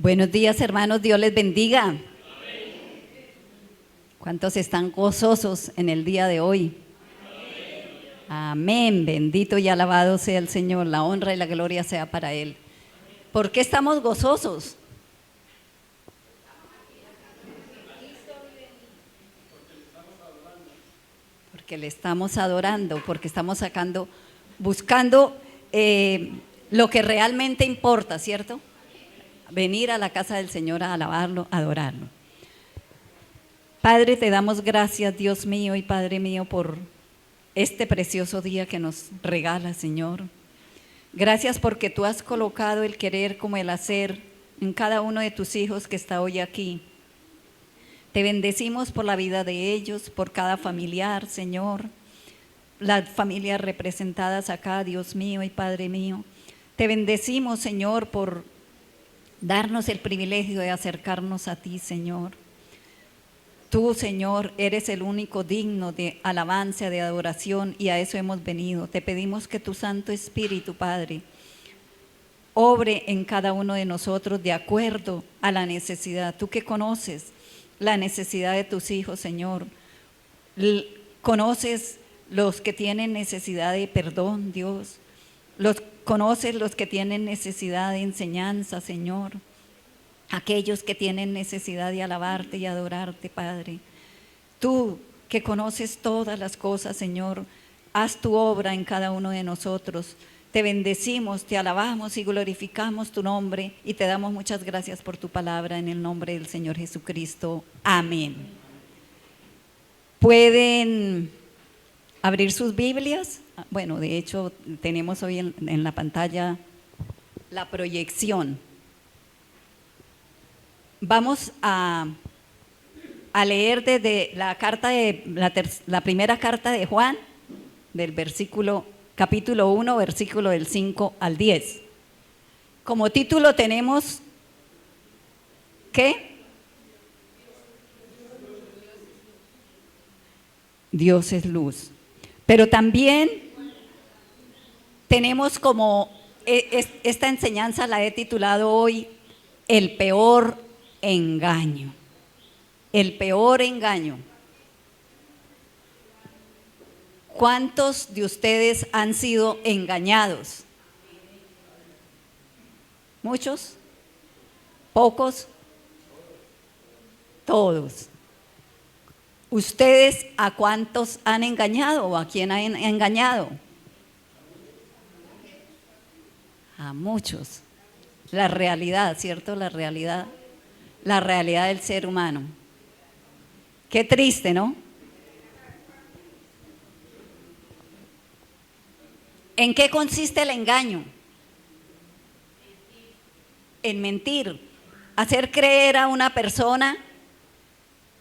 Buenos días, hermanos, Dios les bendiga. ¿Cuántos están gozosos en el día de hoy? Amén, bendito y alabado sea el Señor, la honra y la gloria sea para Él. ¿Por qué estamos gozosos? Porque le estamos adorando, porque estamos buscando lo que realmente importa, ¿cierto? Venir a la casa del Señor a alabarlo, a adorarlo. Padre, te damos gracias, Dios mío y Padre mío, por este precioso día que nos regala, Señor. Gracias porque tú has colocado el querer como el hacer en cada uno de tus hijos que está hoy aquí. Te bendecimos por la vida de ellos, por cada familiar, Señor, las familias representadas acá, Dios mío y Padre mío. Te bendecimos, Señor, por darnos el privilegio de acercarnos a ti, Señor. Tú, Señor, eres el único digno de alabanza, de adoración, y a eso hemos venido. Te pedimos que tu Santo Espíritu, Padre, obre en cada uno de nosotros de acuerdo a la necesidad. Tú que conoces la necesidad de tus hijos, Señor. Conoces los que tienen necesidad de perdón, Dios. Conoces los que tienen necesidad de enseñanza, Señor. Aquellos que tienen necesidad de alabarte y adorarte, Padre. Tú que conoces todas las cosas, Señor, haz tu obra en cada uno de nosotros. Te bendecimos, te alabamos y glorificamos tu nombre y te damos muchas gracias por tu palabra en el nombre del Señor Jesucristo. Amén. ¿Pueden abrir sus Biblias? Bueno, de hecho, tenemos hoy en la pantalla la proyección. Vamos a leer desde la primera carta de Juan, del capítulo 1, versículo del 5 al 10. Como título tenemos, ¿qué? Dios es luz. Pero también tenemos esta enseñanza la he titulado hoy, el peor engaño. El peor engaño. ¿Cuántos de ustedes han sido engañados? ¿Muchos? ¿Pocos? Todos. ¿Ustedes a cuántos han engañado o a quién han engañado? A muchos. La realidad, ¿cierto? La realidad del ser humano. Qué triste, ¿no? ¿En qué consiste el engaño? En mentir. Hacer creer a una persona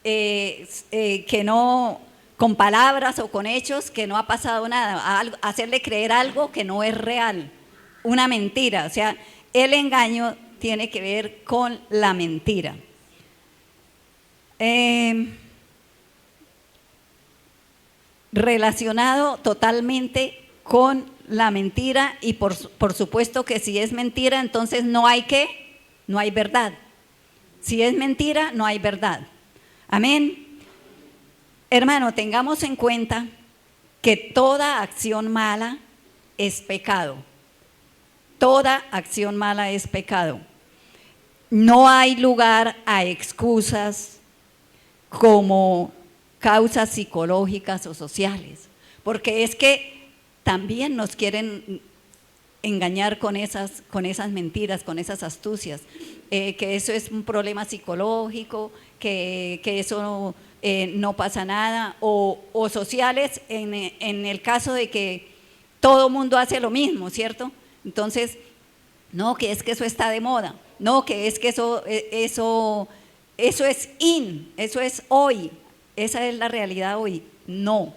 que no, con palabras o con hechos, que no ha pasado nada. Hacerle creer algo que no es real. Una mentira. O sea, el engaño tiene que ver con la mentira. Relacionado totalmente con la mentira y por supuesto que si es mentira, entonces no hay verdad. Si es mentira, no hay verdad. Amén. Hermano, tengamos en cuenta que toda acción mala es pecado. Toda acción mala es pecado. No hay lugar a excusas como causas psicológicas o sociales, porque es que también nos quieren engañar con esas mentiras, con esas astucias, que eso es un problema psicológico, que eso no pasa nada, o sociales en el caso de que todo mundo hace lo mismo, ¿cierto? Entonces, no, que es que eso está de moda, no, que es que eso es in, eso es hoy, esa es la realidad hoy. No.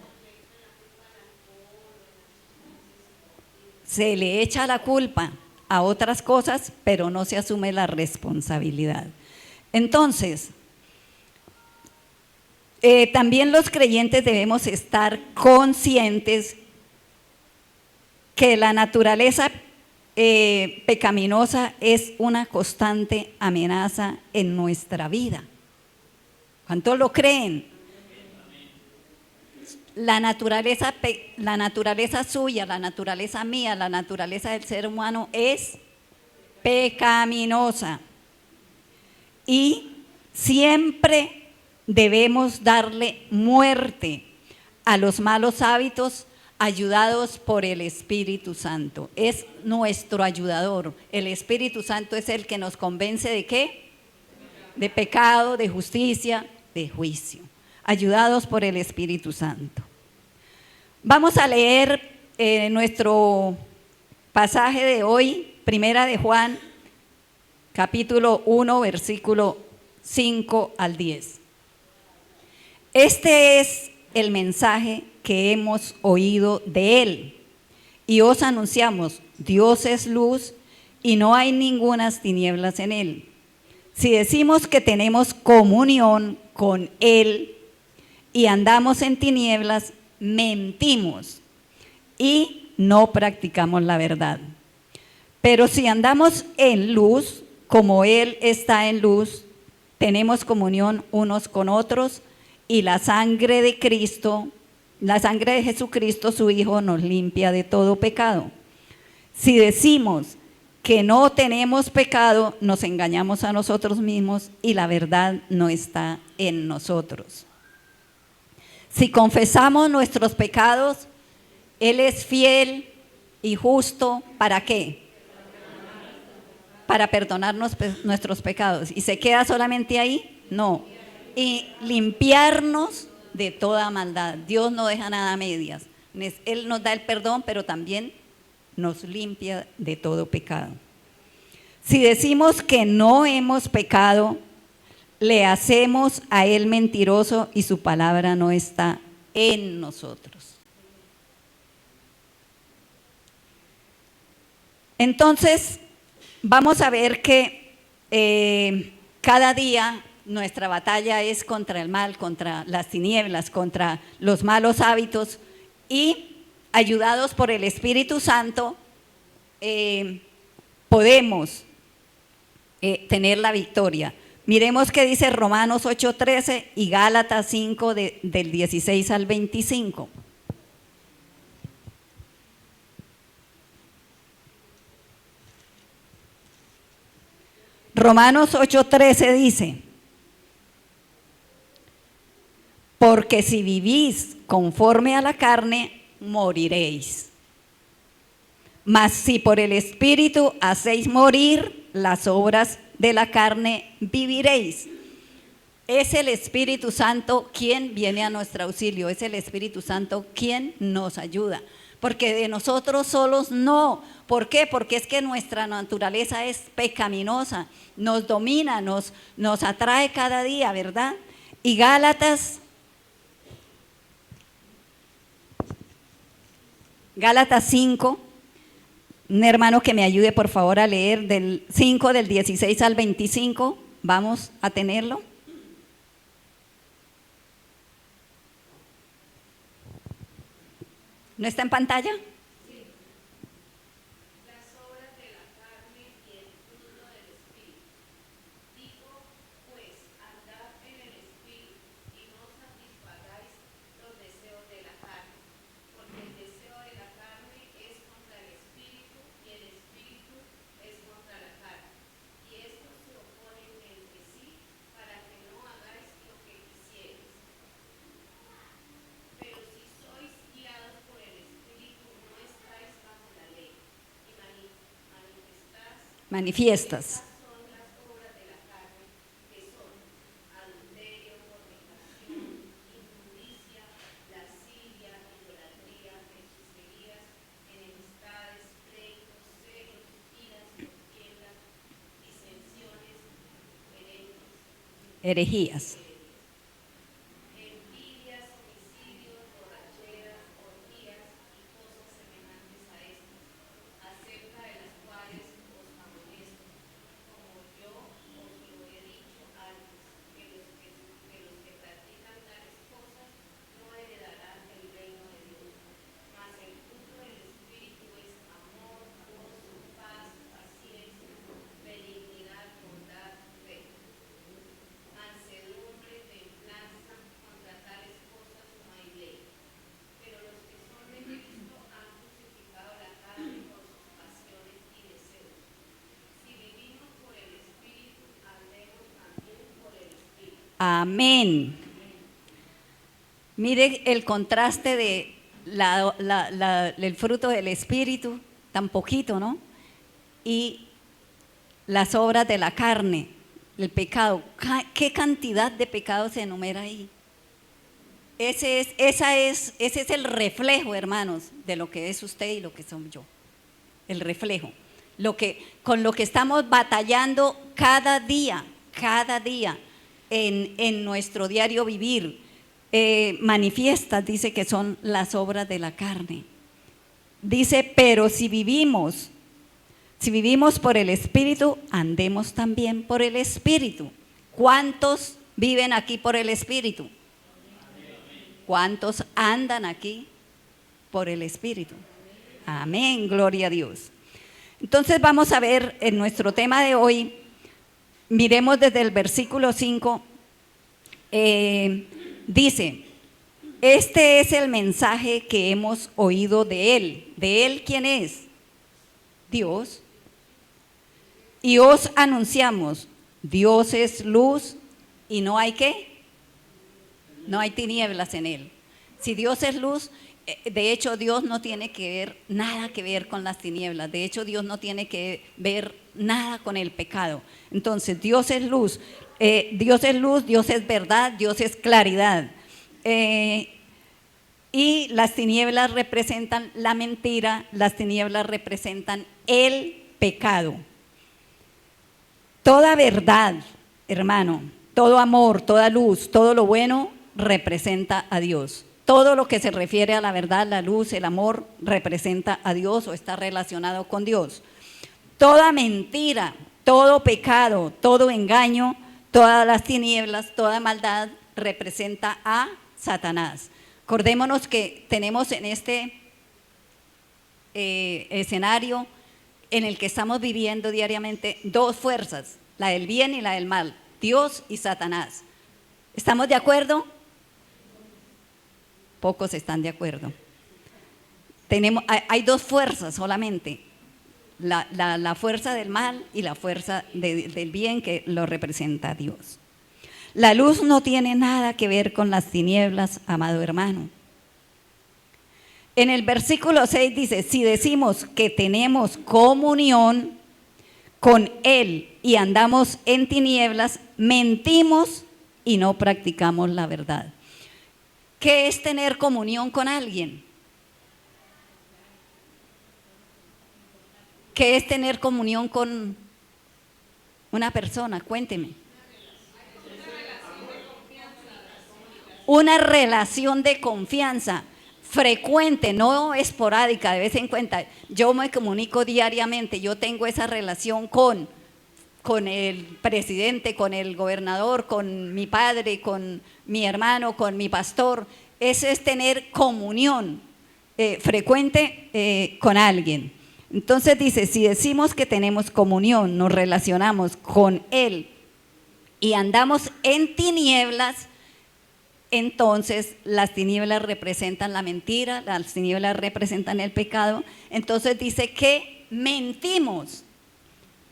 Se le echa la culpa a otras cosas, pero no se asume la responsabilidad. Entonces, también los creyentes debemos estar conscientes que la naturaleza pecaminosa es una constante amenaza en nuestra vida. ¿Cuántos lo creen? La naturaleza suya, la naturaleza mía, la naturaleza del ser humano es pecaminosa. Y siempre debemos darle muerte a los malos hábitos ayudados por el Espíritu Santo. Es nuestro ayudador. El Espíritu Santo es el que nos convence ¿de qué? De pecado, de justicia, de juicio. Ayudados por el Espíritu Santo. Vamos a leer nuestro pasaje de hoy, Primera de Juan, capítulo 1, versículo 5 al 10. Este es el mensaje que hemos oído de él y os anunciamos: Dios es luz y no hay ningunas tinieblas en él. Si decimos que tenemos comunión con él y andamos en tinieblas, mentimos y no practicamos la verdad. Pero si andamos en luz, como él está en luz, tenemos comunión unos con otros, y la sangre de Cristo, la sangre de Jesucristo, su Hijo, nos limpia de todo pecado. Si decimos que no tenemos pecado, nos engañamos a nosotros mismos y la verdad no está en nosotros. Si confesamos nuestros pecados, Él es fiel y justo, ¿para qué? Para perdonarnos nuestros pecados. ¿Y se queda solamente ahí? No. Y limpiarnos de toda maldad. Dios no deja nada a medias. Él nos da el perdón, pero también nos limpia de todo pecado. Si decimos que no hemos pecado, le hacemos a Él mentiroso y su palabra no está en nosotros. Entonces, vamos a ver que cada día nuestra batalla es contra el mal, contra las tinieblas, contra los malos hábitos, y ayudados por el Espíritu Santo podemos tener la victoria. Miremos qué dice Romanos 8:13 y Gálatas 5 del 16 al 25. Romanos 8:13 dice: porque si vivís conforme a la carne, moriréis. Mas si por el Espíritu hacéis morir las obras de la carne, viviréis. Es el Espíritu Santo quien viene a nuestro auxilio, es el Espíritu Santo quien nos ayuda. Porque de nosotros solos no. ¿Por qué? Porque es que nuestra naturaleza es pecaminosa, nos domina, nos atrae cada día, ¿verdad? Y Gálatas 5, un hermano que me ayude por favor a leer del 5 del 16 al 25, vamos a tenerlo. ¿No está en pantalla? Manifiestas. Herejías. Amén. Mire el contraste de el fruto del Espíritu, tan poquito, ¿no? Y las obras de la carne, el pecado. ¿Qué cantidad de pecado se enumera ahí? Ese es el reflejo, hermanos, de lo que es usted y lo que soy yo. El reflejo. Con lo que estamos batallando cada día en nuestro diario vivir. Manifiestas, dice que son las obras de la carne. Dice, pero si vivimos por el Espíritu, andemos también por el Espíritu. ¿Cuántos viven aquí por el Espíritu? ¿Cuántos andan aquí por el Espíritu? Amén, gloria a Dios. Entonces vamos a ver en nuestro tema de hoy, miremos desde el versículo 5, dice, este es el mensaje que hemos oído de Él. ¿De Él quién es? Dios. Y os anunciamos, Dios es luz y no hay ¿qué? No hay tinieblas en Él. Si Dios es luz, de hecho Dios no tiene nada que ver con las tinieblas. De hecho Dios no tiene que ver nada con el pecado. Entonces Dios es luz, Dios es verdad, Dios es claridad. Y las tinieblas representan la mentira, las tinieblas representan el pecado. Toda verdad, hermano, todo amor, toda luz, todo lo bueno representa a Dios. Todo lo que se refiere a la verdad, la luz, el amor, representa a Dios o está relacionado con Dios. Toda mentira, todo pecado, todo engaño, todas las tinieblas, toda maldad representa a Satanás. Acordémonos que tenemos en este escenario en el que estamos viviendo diariamente dos fuerzas, la del bien y la del mal, Dios y Satanás. ¿Estamos de acuerdo? Pocos están de acuerdo. Hay dos fuerzas solamente, la fuerza del mal y la fuerza del bien que lo representa Dios. La luz no tiene nada que ver con las tinieblas, amado hermano. En el versículo 6 dice, si decimos que tenemos comunión con Él y andamos en tinieblas, mentimos y no practicamos la verdad. ¿Qué es tener comunión con alguien? ¿Qué es tener comunión con una persona? Cuénteme. Una relación de confianza frecuente, no esporádica, de vez en cuando. Yo me comunico diariamente, yo tengo esa relación con el presidente, con el gobernador, con mi padre, con mi hermano, con mi pastor. Ese es tener comunión frecuente con alguien. Entonces dice, si decimos que tenemos comunión, nos relacionamos con Él y andamos en tinieblas, entonces las tinieblas representan la mentira, las tinieblas representan el pecado. Entonces dice que mentimos.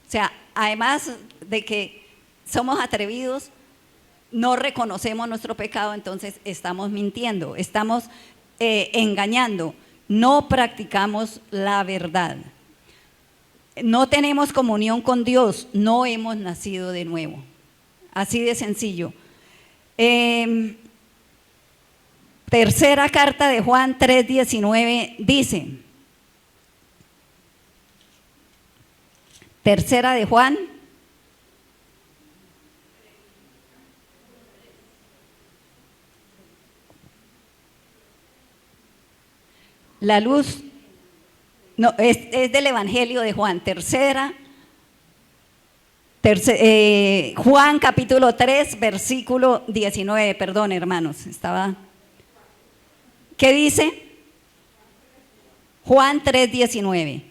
O sea, además de que somos atrevidos, no reconocemos nuestro pecado, entonces estamos mintiendo, estamos engañando, no practicamos la verdad. No tenemos comunión con Dios, no hemos nacido de nuevo. Así de sencillo. Tercera carta de Juan 3:19 dice, tercera de Juan, la luz, no, es del Evangelio de Juan, Juan capítulo 3, versículo 19, perdón hermanos, ¿qué dice? Juan 3:19.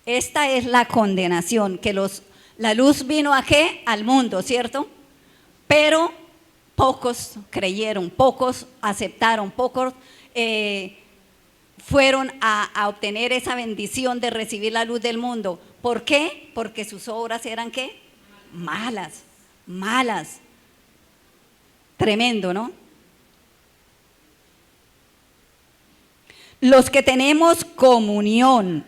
Esta es la condenación, que la luz vino ¿a qué? Al mundo, ¿cierto? Pero pocos creyeron, pocos aceptaron, pocos fueron a obtener esa bendición de recibir la luz del mundo. ¿Por qué? Porque sus obras eran ¿qué? Malas, malas. Tremendo, ¿no? Los que tenemos comunión,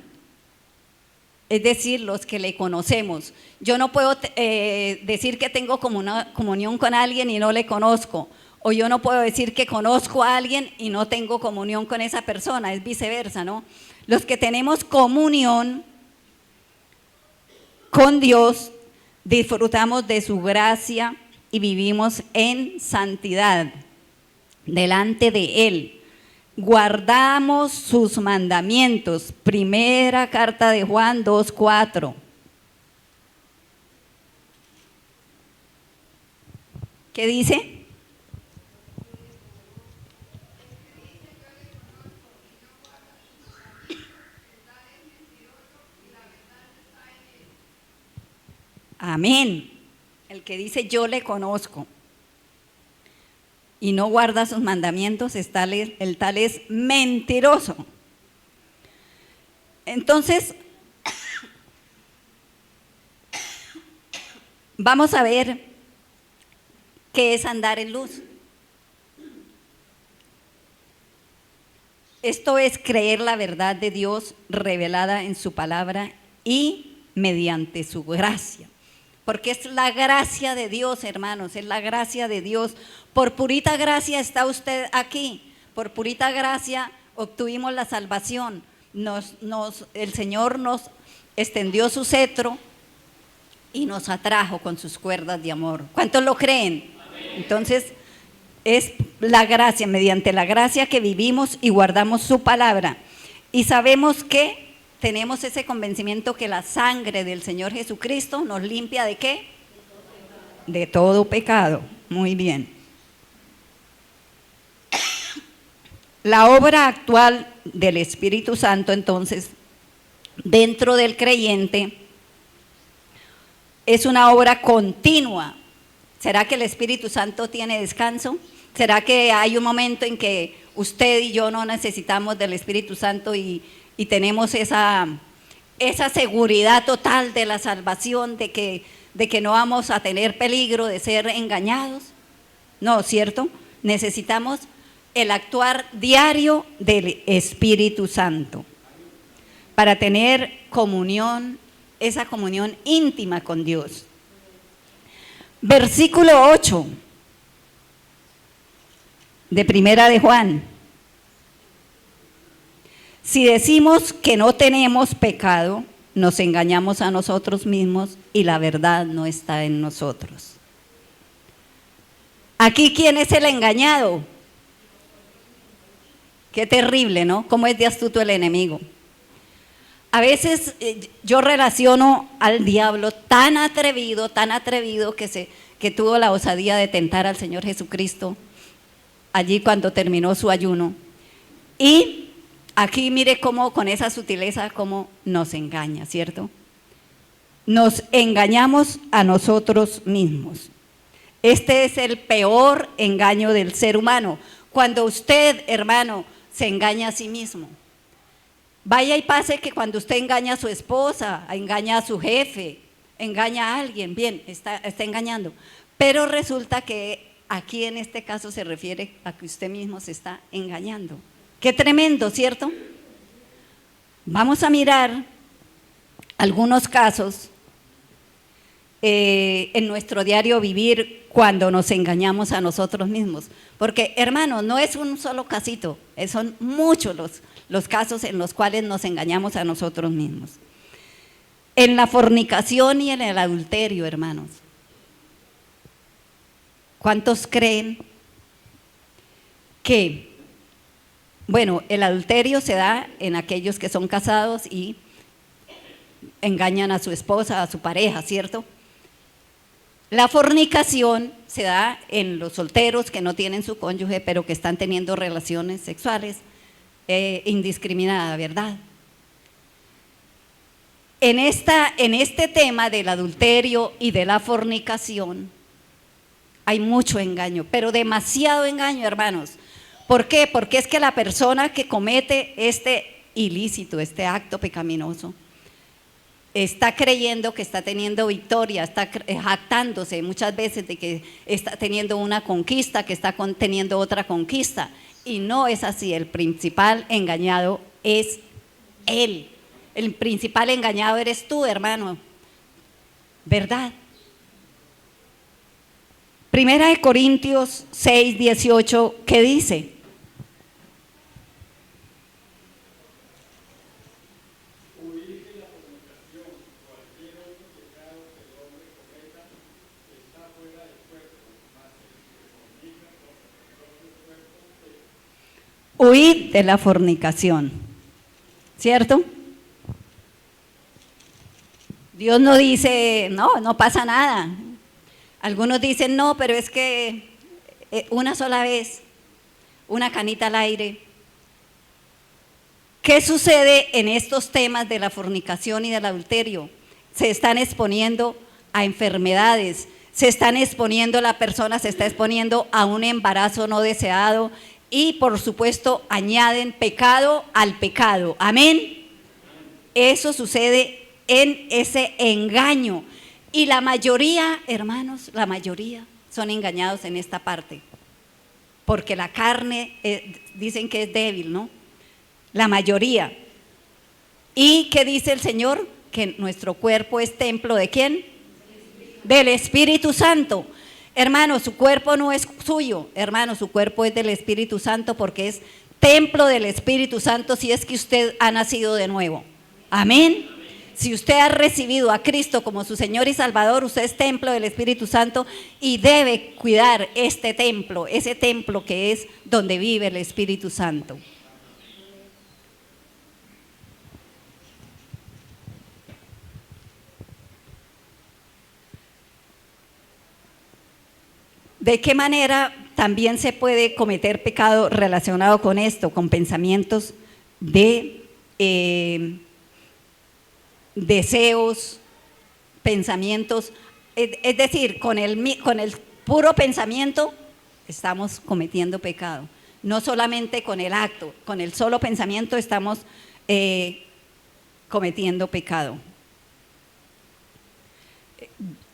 es decir, los que le conocemos. Yo no puedo decir que tengo comunión con alguien y no le conozco. O yo no puedo decir que conozco a alguien y no tengo comunión con esa persona, es viceversa, ¿no? Los que tenemos comunión con Dios, disfrutamos de su gracia y vivimos en santidad delante de Él. Guardamos sus mandamientos. Primera carta de Juan 2:4. ¿Qué dice? Amén. El que dice yo le conozco y no guarda sus mandamientos, el tal es mentiroso. Entonces, vamos a ver qué es andar en luz. Esto es creer la verdad de Dios revelada en su palabra y mediante su gracia. Porque es la gracia de Dios, hermanos, es la gracia de Dios. Por purita gracia está usted aquí, por purita gracia obtuvimos la salvación. El Señor nos extendió su cetro y nos atrajo con sus cuerdas de amor. ¿Cuántos lo creen? Amén. Entonces, es la gracia, mediante la gracia que vivimos y guardamos su palabra. Y sabemos que tenemos ese convencimiento que la sangre del Señor Jesucristo nos limpia ¿de qué? De todo pecado. Muy bien. La obra actual del Espíritu Santo, entonces, dentro del creyente, es una obra continua. ¿Será que el Espíritu Santo tiene descanso? ¿Será que hay un momento en que usted y yo no necesitamos del Espíritu Santo y tenemos esa seguridad total de la salvación, de que no vamos a tener peligro de ser engañados? No, ¿cierto? Necesitamos el actuar diario del Espíritu Santo para tener comunión, esa comunión íntima con Dios. Versículo 8 de Primera de Juan. Si decimos que no tenemos pecado, nos engañamos a nosotros mismos y la verdad no está en nosotros. Aquí, ¿quién es el engañado? Qué terrible, ¿no? Cómo es de astuto el enemigo. A veces yo relaciono al diablo tan atrevido que tuvo la osadía de tentar al Señor Jesucristo allí cuando terminó su ayuno. Y aquí mire cómo con esa sutileza cómo nos engaña, ¿cierto? Nos engañamos a nosotros mismos. Este es el peor engaño del ser humano. Cuando usted, hermano, se engaña a sí mismo. Vaya y pase que cuando usted engaña a su esposa, engaña a su jefe, engaña a alguien, bien, está engañando. Pero resulta que aquí en este caso se refiere a que usted mismo se está engañando. Qué tremendo, ¿cierto? Vamos a mirar algunos casos en nuestro diario vivir cuando nos engañamos a nosotros mismos. Porque, hermano, no es un solo casito, son muchos los casos en los cuales nos engañamos a nosotros mismos. En la fornicación y en el adulterio, hermanos. ¿Cuántos creen que, bueno, el adulterio se da en aquellos que son casados y engañan a su esposa, a su pareja, ¿cierto? La fornicación se da en los solteros que no tienen su cónyuge, pero que están teniendo relaciones sexuales indiscriminadas, ¿verdad? En este tema del adulterio y de la fornicación hay mucho engaño, pero demasiado engaño, hermanos, ¿Por qué? Porque es que la persona que comete este ilícito, este acto pecaminoso, está creyendo que está teniendo victoria, está jactándose muchas veces de que está teniendo una conquista, que está teniendo otra conquista. Y no es así. El principal engañado es él. El principal engañado eres tú, hermano. ¿Verdad? Primera de Corintios 6, 18, ¿qué dice? Huid de la fornicación, ¿cierto? Dios no dice, no, no pasa nada. Algunos dicen, no, pero es que una sola vez, una canita al aire. ¿Qué sucede en estos temas de la fornicación y del adulterio? Se están exponiendo a enfermedades, se están exponiendo, la persona se está exponiendo a un embarazo no deseado y por supuesto añaden pecado al pecado. Amén. Eso sucede en ese engaño. Y la mayoría, hermanos, la mayoría son engañados en esta parte. Porque la carne, dicen que es débil, ¿no? La mayoría. ¿Y qué dice el Señor? Que nuestro cuerpo es templo ¿de quién? Del Espíritu Santo. Hermano, su cuerpo no es suyo, hermano, su cuerpo es del Espíritu Santo porque es templo del Espíritu Santo si es que usted ha nacido de nuevo. Amén. Si usted ha recibido a Cristo como su Señor y Salvador, usted es templo del Espíritu Santo y debe cuidar este templo, ese templo que es donde vive el Espíritu Santo. ¿De qué manera también se puede cometer pecado relacionado con esto? Con pensamientos de deseos, pensamientos, es decir, con el puro pensamiento estamos cometiendo pecado. No solamente con el acto, con el solo pensamiento estamos cometiendo pecado.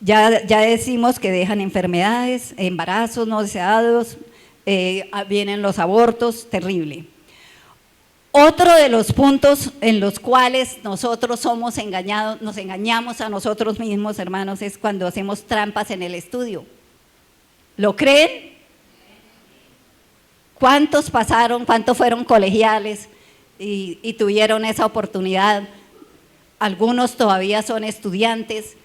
Ya decimos que dejan enfermedades, embarazos no deseados, vienen los abortos, terrible. Otro de los puntos en los cuales nosotros somos engañados, nos engañamos a nosotros mismos, hermanos, es cuando hacemos trampas en el estudio. ¿Lo creen? ¿Cuántos pasaron, cuántos fueron colegiales y tuvieron esa oportunidad? Algunos todavía son estudiantes.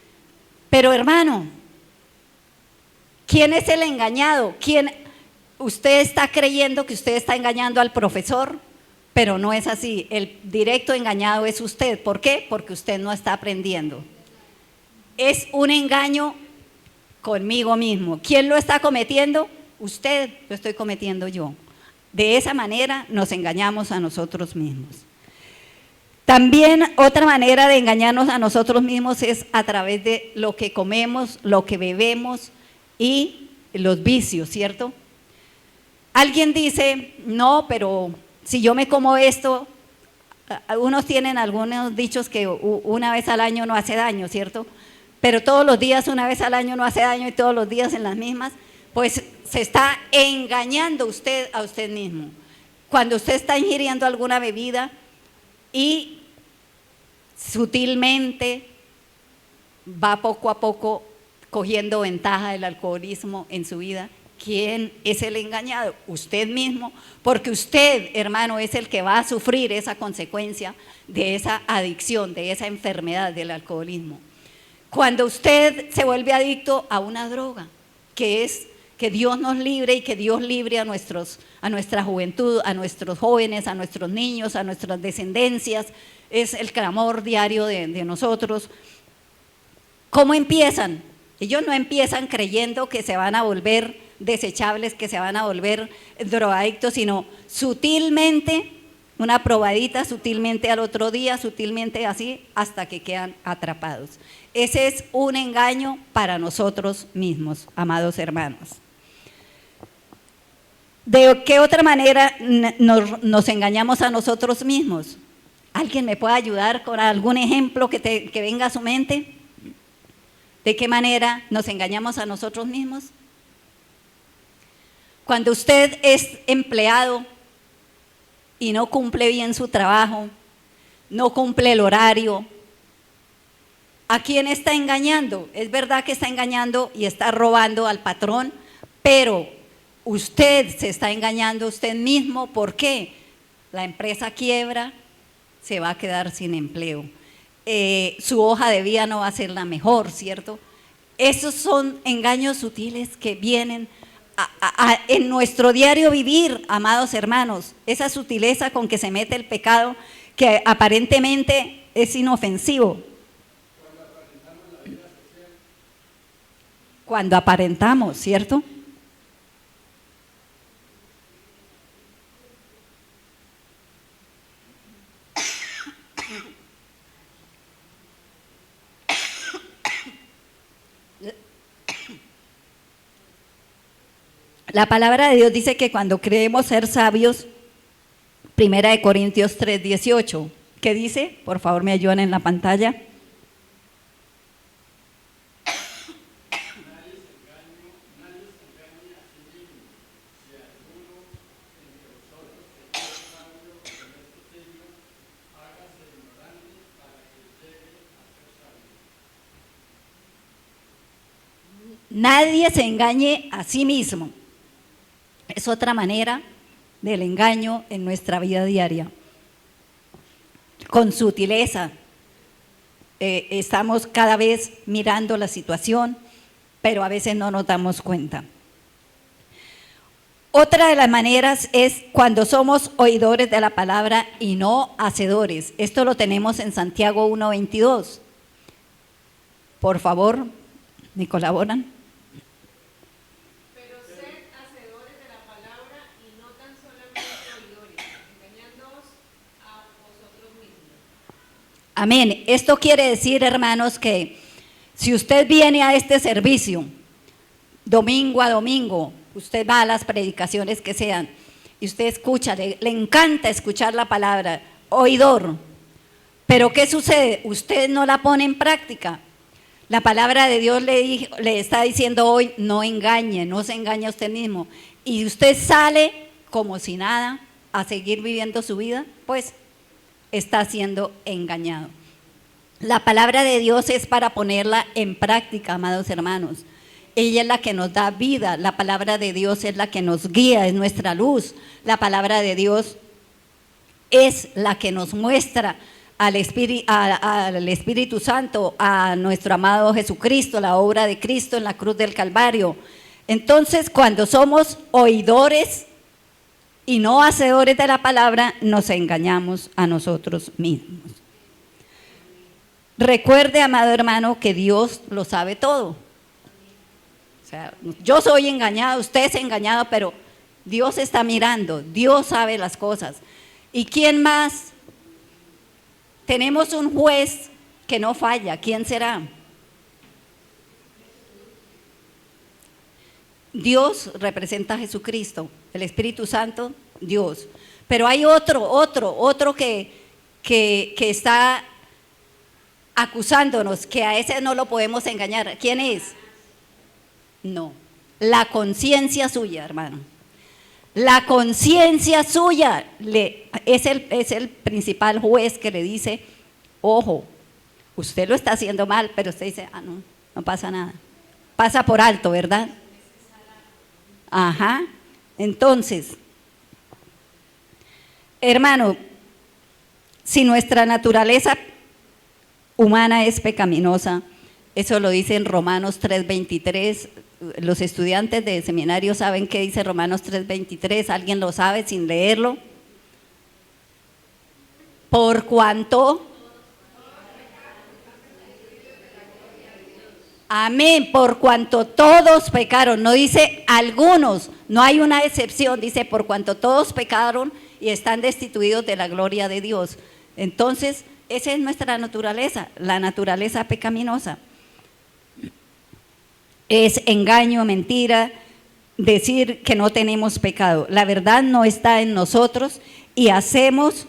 Pero hermano, ¿quién es el engañado? Usted está creyendo que usted está engañando al profesor, pero no es así. El directo engañado es usted. ¿Por qué? Porque usted no está aprendiendo. Es un engaño conmigo mismo. ¿Quién lo está cometiendo? Usted, lo estoy cometiendo yo. De esa manera nos engañamos a nosotros mismos. También otra manera de engañarnos a nosotros mismos es a través de lo que comemos, lo que bebemos y los vicios, ¿cierto? Alguien dice, no, pero si yo me como esto, algunos tienen algunos dichos que una vez al año no hace daño, ¿cierto? Pero todos los días, una vez al año no hace daño y todos los días en las mismas, pues se está engañando usted a usted mismo. Cuando usted está ingiriendo alguna bebida y sutilmente va poco a poco cogiendo ventaja del alcoholismo en su vida, ¿quién es el engañado? Usted mismo, porque usted, hermano, es el que va a sufrir esa consecuencia de esa adicción, de esa enfermedad del alcoholismo. Cuando usted se vuelve adicto a una droga, que es que Dios nos libre y que Dios libre a nuestra juventud, a nuestros jóvenes, a nuestros niños, a nuestras descendencias, es el clamor diario de nosotros. ¿Cómo empiezan? Ellos no empiezan creyendo que se van a volver desechables, que se van a volver drogadictos, sino sutilmente, una probadita, sutilmente al otro día, sutilmente así, hasta que quedan atrapados. Ese es un engaño para nosotros mismos, amados hermanos. ¿De qué otra manera nos engañamos a nosotros mismos? ¿Alguien me puede ayudar con algún ejemplo que venga a su mente? ¿De qué manera nos engañamos a nosotros mismos? Cuando usted es empleado y no cumple bien su trabajo, no cumple el horario, ¿a quién está engañando? Es verdad que está engañando y está robando al patrón, pero usted se está engañando a usted mismo. ¿Por qué? La empresa quiebra, se va a quedar sin empleo. Su hoja de vida no va a ser la mejor, ¿cierto? Esos son engaños sutiles que vienen en nuestro diario vivir, amados hermanos. Esa sutileza con que se mete el pecado, que aparentemente es inofensivo. Cuando aparentamos, ¿cierto? La palabra de Dios dice que cuando creemos ser sabios, 1 Corintios 3:18, ¿qué dice? Por favor, me ayudan en la pantalla. Nadie se engañe a sí mismo. Es otra manera del engaño en nuestra vida diaria. Con sutileza, estamos cada vez mirando la situación, pero a veces no nos damos cuenta. Otra de las maneras es cuando somos oidores de la palabra y no hacedores. Esto lo tenemos en Santiago 1:22. Por favor, ¿me colaboran? Amén. Esto quiere decir, hermanos, que si usted viene a este servicio, domingo a domingo, usted va a las predicaciones que sean, y usted escucha, le encanta escuchar la palabra, oidor. Pero ¿qué sucede? Usted no la pone en práctica. La palabra de Dios le está diciendo hoy, no engañe, no se engañe a usted mismo. Y usted sale como si nada a seguir viviendo su vida, pues está siendo engañado. La palabra de Dios es para ponerla en práctica, amados hermanos. Ella es la que nos da vida, la palabra de Dios es la que nos guía, es nuestra luz. La palabra de Dios es la que nos muestra al Espíritu Santo, a nuestro amado Jesucristo, la obra de Cristo en la cruz del Calvario. Entonces, cuando somos oidores y no hacedores de la palabra, nos engañamos a nosotros mismos. Recuerde, amado hermano, que Dios lo sabe todo. O sea, yo soy engañado, usted es engañado, pero Dios está mirando, Dios sabe las cosas. ¿Y quién más? Tenemos un juez que no falla. ¿Quién será? Dios representa a Jesucristo, el Espíritu Santo, Dios. Pero hay otro que está acusándonos, que a ese no lo podemos engañar. ¿Quién es? No, la conciencia suya, hermano. La conciencia suya es el principal juez que le dice, ojo, usted lo está haciendo mal, pero usted dice, no pasa nada. Pasa por alto, ¿verdad? Ajá. Entonces, hermano, si nuestra naturaleza humana es pecaminosa, eso lo dice en Romanos 3:23. Los estudiantes de seminario saben qué dice Romanos 3:23. ¿Alguien lo sabe sin leerlo? Por cuanto, amén, por cuanto todos pecaron, no dice algunos, no hay una excepción, dice por cuanto todos pecaron y están destituidos de la gloria de Dios. Entonces, esa es nuestra naturaleza, la naturaleza pecaminosa. Es engaño, mentira, decir que no tenemos pecado. La verdad no está en nosotros y hacemos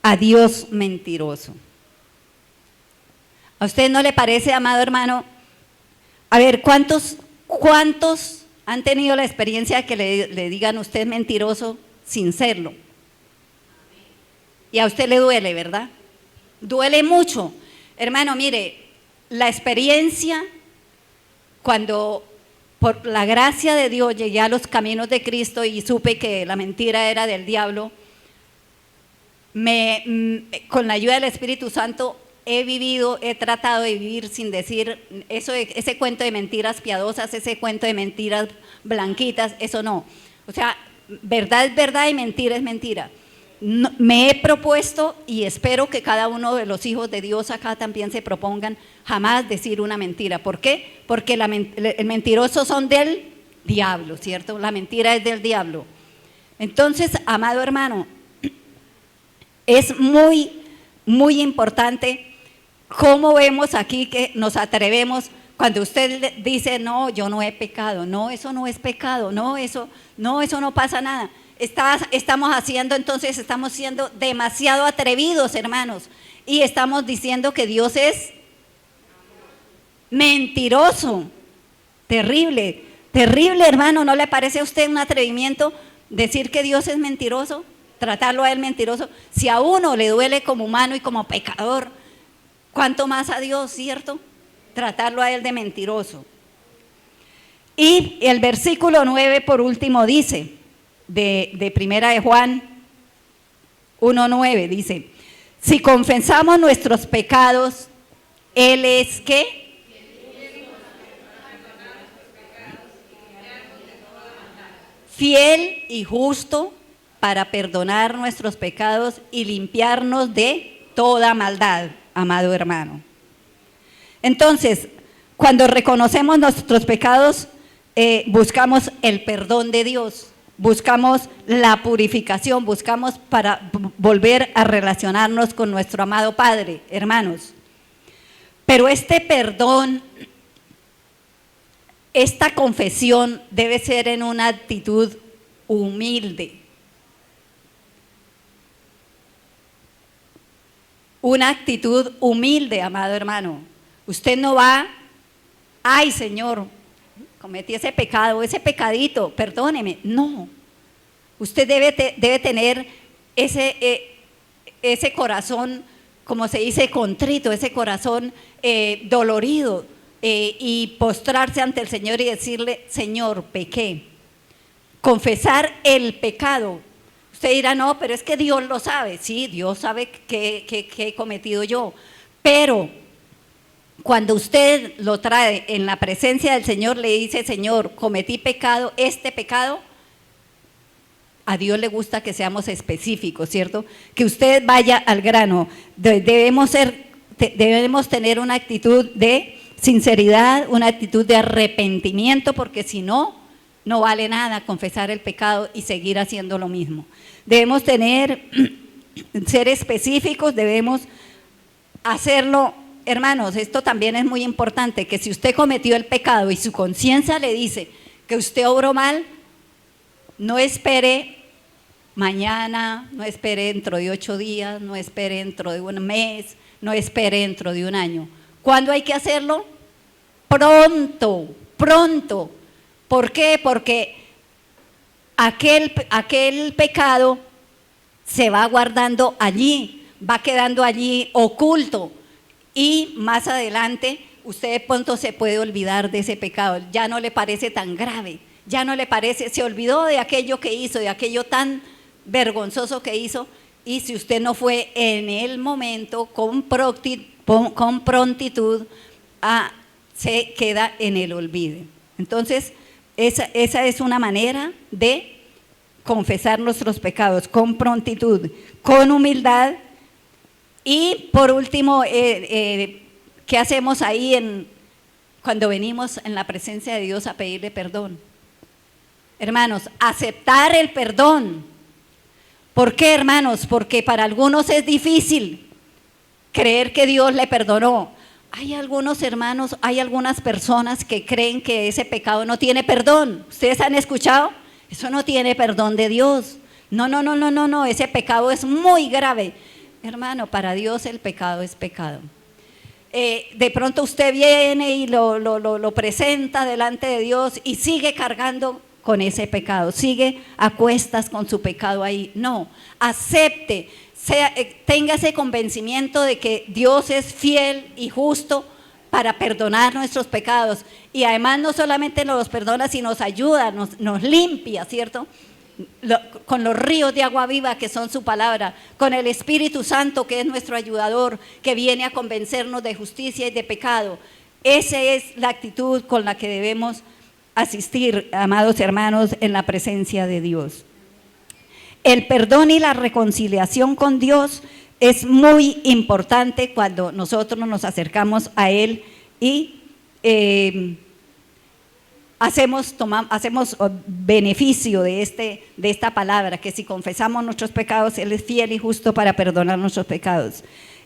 a Dios mentiroso. ¿A usted no le parece, amado hermano? A ver, ¿cuántos han tenido la experiencia de que le digan usted es mentiroso sin serlo? Y a usted le duele, ¿verdad? Duele mucho. Hermano, mire, la experiencia cuando por la gracia de Dios llegué a los caminos de Cristo y supe que la mentira era del diablo, con la ayuda del Espíritu Santo he tratado de vivir sin decir ese cuento de mentiras piadosas, ese cuento de mentiras blanquitas, eso no. O sea, verdad es verdad y mentira es mentira. No, me he propuesto y espero que cada uno de los hijos de Dios acá también se propongan jamás decir una mentira. ¿Por qué? Porque el mentiroso son del diablo, ¿cierto? La mentira es del diablo. Entonces, amado hermano, es muy, muy importante cómo vemos aquí que nos atrevemos cuando usted dice, no, yo no he pecado, no, eso no es pecado, no, eso no pasa nada. Estamos siendo demasiado atrevidos, hermanos, y estamos diciendo que Dios es mentiroso. Terrible, terrible, hermano. ¿No le parece a usted un atrevimiento decir que Dios es mentiroso? Tratarlo a él mentiroso. Si a uno le duele como humano y como pecador, ¿cuánto más a Dios, cierto? Tratarlo a él de mentiroso. Y el versículo 9 por último dice, de primera de Juan 1:9, dice, si confesamos nuestros pecados, Él es ¿qué? Fiel y justo para perdonar nuestros pecados y limpiarnos de toda maldad, amado hermano. Entonces, cuando reconocemos nuestros pecados, buscamos el perdón de Dios, buscamos la purificación, buscamos para volver a relacionarnos con nuestro amado Padre, hermanos. Pero este perdón, esta confesión debe ser en una actitud humilde. Una actitud humilde, amado hermano. Usted no va, ay Señor, cometí ese pecado, ese pecadito, perdóneme. No, usted debe tener ese corazón, como se dice, contrito, ese corazón dolorido y postrarse ante el Señor y decirle, Señor, pequé. Confesar el pecado. Usted dirá, no, pero es que Dios lo sabe. Sí, Dios sabe que he cometido yo, pero cuando usted lo trae en la presencia del Señor, le dice, Señor, cometí pecado, este pecado, a Dios le gusta que seamos específicos, ¿cierto? Que usted vaya al grano. Debemos tener una actitud de sinceridad, una actitud de arrepentimiento, porque si no, no vale nada confesar el pecado y seguir haciendo lo mismo. Debemos ser específicos, debemos hacerlo. Hermanos, esto también es muy importante, que si usted cometió el pecado y su conciencia le dice que usted obró mal, no espere mañana, no espere dentro de 8 días, no espere dentro de un mes, no espere dentro de un año. ¿Cuándo hay que hacerlo? Pronto, pronto. ¿Por qué? Porque aquel pecado se va guardando allí, va quedando allí oculto. Y más adelante usted de pronto se puede olvidar de ese pecado, ya no le parece tan grave, ya no le parece, se olvidó de aquello que hizo, de aquello tan vergonzoso que hizo, y si usted no fue en el momento con prontitud, se queda en el olvido. Entonces, esa es una manera de confesar nuestros pecados, con prontitud, con humildad. Y por último, ¿qué hacemos ahí cuando venimos en la presencia de Dios a pedirle perdón? Hermanos, aceptar el perdón. ¿Por qué, hermanos? Porque para algunos es difícil creer que Dios le perdonó. hay algunos hermanos, hay algunas personas que creen que ese pecado no tiene perdón. ¿Ustedes han escuchado? Eso no tiene perdón de Dios. No, no, no, no, no, no, ese pecado es muy grave. Hermano, para Dios el pecado es pecado. De pronto usted viene y lo presenta delante de Dios y sigue cargando con ese pecado, sigue a cuestas con su pecado ahí. No, acepte, tenga ese convencimiento de que Dios es fiel y justo para perdonar nuestros pecados. Y además no solamente nos los perdona, sino nos ayuda, nos limpia, ¿cierto? Con los ríos de agua viva que son su palabra, con el Espíritu Santo que es nuestro ayudador, que viene a convencernos de justicia y de pecado. Esa es la actitud con la que debemos asistir, amados hermanos, en la presencia de Dios. El perdón y la reconciliación con Dios es muy importante cuando nosotros nos acercamos a Él y hacemos beneficio de esta palabra, que si confesamos nuestros pecados, Él es fiel y justo para perdonar nuestros pecados.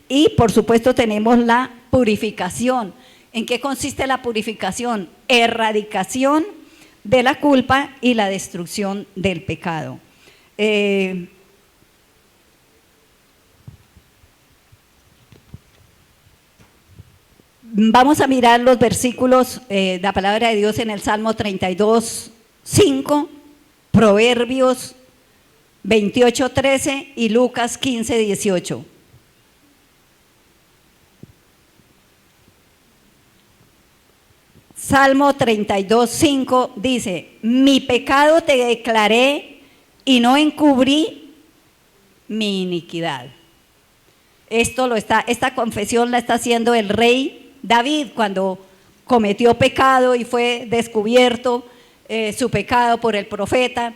Y por supuesto tenemos la purificación. ¿En qué consiste la purificación? Erradicación de la culpa y la destrucción del pecado. Vamos a mirar los versículos de la palabra de Dios en el Salmo 32, 5, Proverbios 28, 13 y Lucas 15, 18. Salmo 32, 5 dice: mi pecado te declaré y no encubrí mi iniquidad. Esta confesión la está haciendo el rey David cuando cometió pecado y fue descubierto su pecado por el profeta.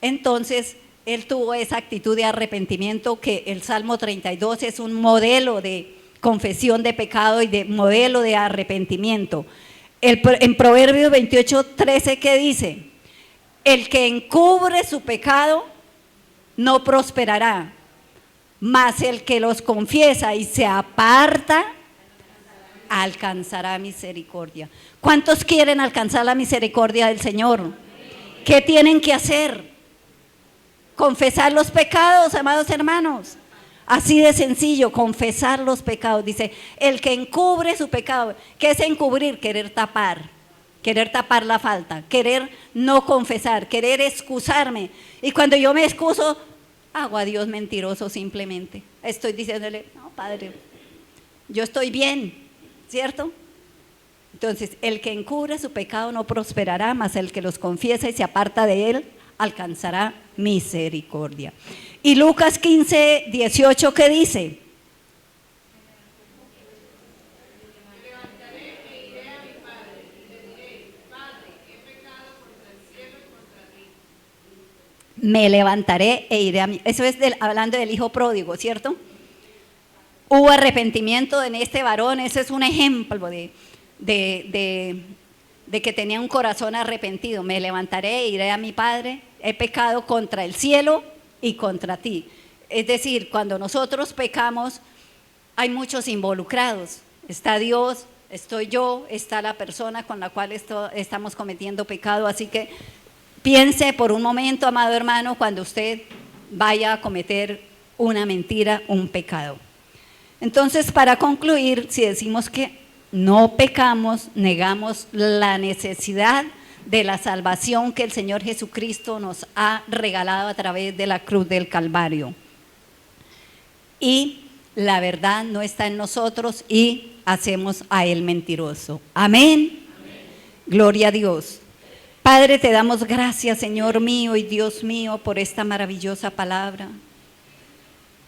Entonces él tuvo esa actitud de arrepentimiento, que el Salmo 32 es un modelo de confesión de pecado y de modelo de arrepentimiento. En Proverbios 28, 13, ¿qué dice? El que encubre su pecado no prosperará, mas el que los confiesa y se aparta alcanzará misericordia. ¿Cuántos quieren alcanzar la misericordia del Señor? ¿Qué tienen que hacer? Confesar los pecados, amados hermanos. Así de sencillo, confesar los pecados. Dice, el que encubre su pecado. ¿Qué es encubrir? Querer tapar la falta, querer no confesar, querer excusarme. Y cuando yo me excuso, hago a Dios mentiroso simplemente. Estoy diciéndole, no, Padre, yo estoy bien, ¿cierto? Entonces, el que encubre su pecado no prosperará, mas el que los confiesa y se aparta de él alcanzará misericordia. Y Lucas 15, 18, ¿qué dice? Me levantaré e iré a mi... Eso es hablando del hijo pródigo, ¿cierto? Hubo arrepentimiento en este varón. Ese es un ejemplo de que tenía un corazón arrepentido. Me levantaré e iré a mi padre. He pecado contra el cielo y contra ti. Es decir, cuando nosotros pecamos, hay muchos involucrados. Está Dios, estoy yo, está la persona con la cual estamos cometiendo pecado. Así que piense por un momento, amado hermano, cuando usted vaya a cometer una mentira, un pecado. Entonces, para concluir, si decimos que no pecamos, negamos la necesidad de la salvación que el Señor Jesucristo nos ha regalado a través de la cruz del Calvario. Y la verdad no está en nosotros y hacemos a Él mentiroso. Amén. Amén. Gloria a Dios. Padre, te damos gracias, Señor mío y Dios mío, por esta maravillosa palabra.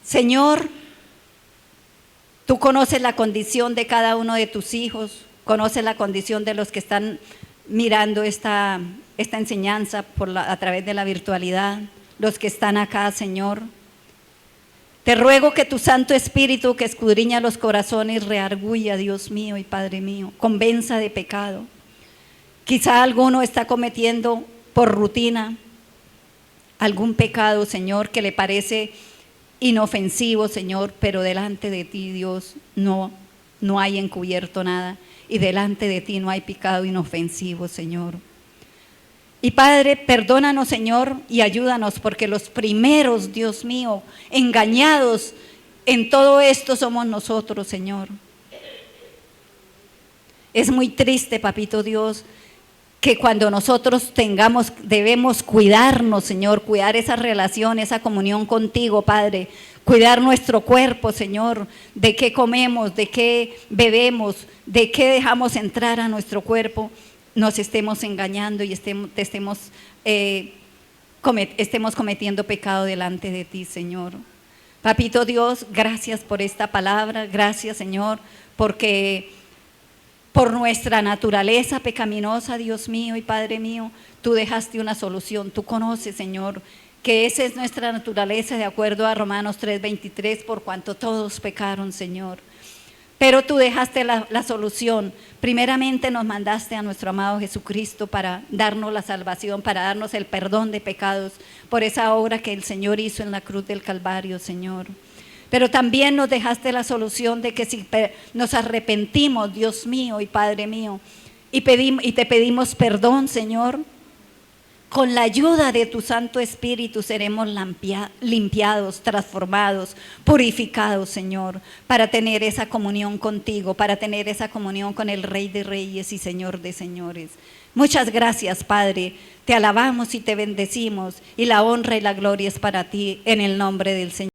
Señor, tú conoces la condición de cada uno de tus hijos, conoces la condición de los que están mirando esta enseñanza a través de la virtualidad, los que están acá, Señor. Te ruego que tu Santo Espíritu, que escudriña los corazones, reargüya, Dios mío y Padre mío, convenza de pecado. Quizá alguno está cometiendo por rutina algún pecado, Señor, que le parece inofensivo, Señor, pero delante de ti, Dios, no no hay encubierto nada, y delante de ti no hay pecado inofensivo, Señor. Y Padre, perdónanos, Señor, y ayúdanos, porque los primeros, Dios mío, engañados en todo esto somos nosotros, Señor. Es muy triste, Papito Dios, que cuando nosotros debemos cuidarnos, Señor, cuidar esa relación, esa comunión contigo, Padre, cuidar nuestro cuerpo, Señor, de qué comemos, de qué bebemos, de qué dejamos entrar a nuestro cuerpo, nos estemos engañando y estemos cometiendo pecado delante de ti, Señor. Papito Dios, gracias por esta palabra, gracias, Señor, porque por nuestra naturaleza pecaminosa, Dios mío y Padre mío, tú dejaste una solución. Tú conoces, Señor, que esa es nuestra naturaleza de acuerdo a Romanos 3:23, por cuanto todos pecaron, Señor. Pero tú dejaste la solución. Primeramente nos mandaste a nuestro amado Jesucristo para darnos la salvación, para darnos el perdón de pecados por esa obra que el Señor hizo en la cruz del Calvario, Señor. Pero también nos dejaste la solución de que si nos arrepentimos, Dios mío y Padre mío, y te pedimos perdón, Señor, con la ayuda de tu Santo Espíritu seremos limpiados, transformados, purificados, Señor, para tener esa comunión contigo, para tener esa comunión con el Rey de Reyes y Señor de Señores. Muchas gracias, Padre. Te alabamos y te bendecimos, y la honra y la gloria es para ti, en el nombre del Señor.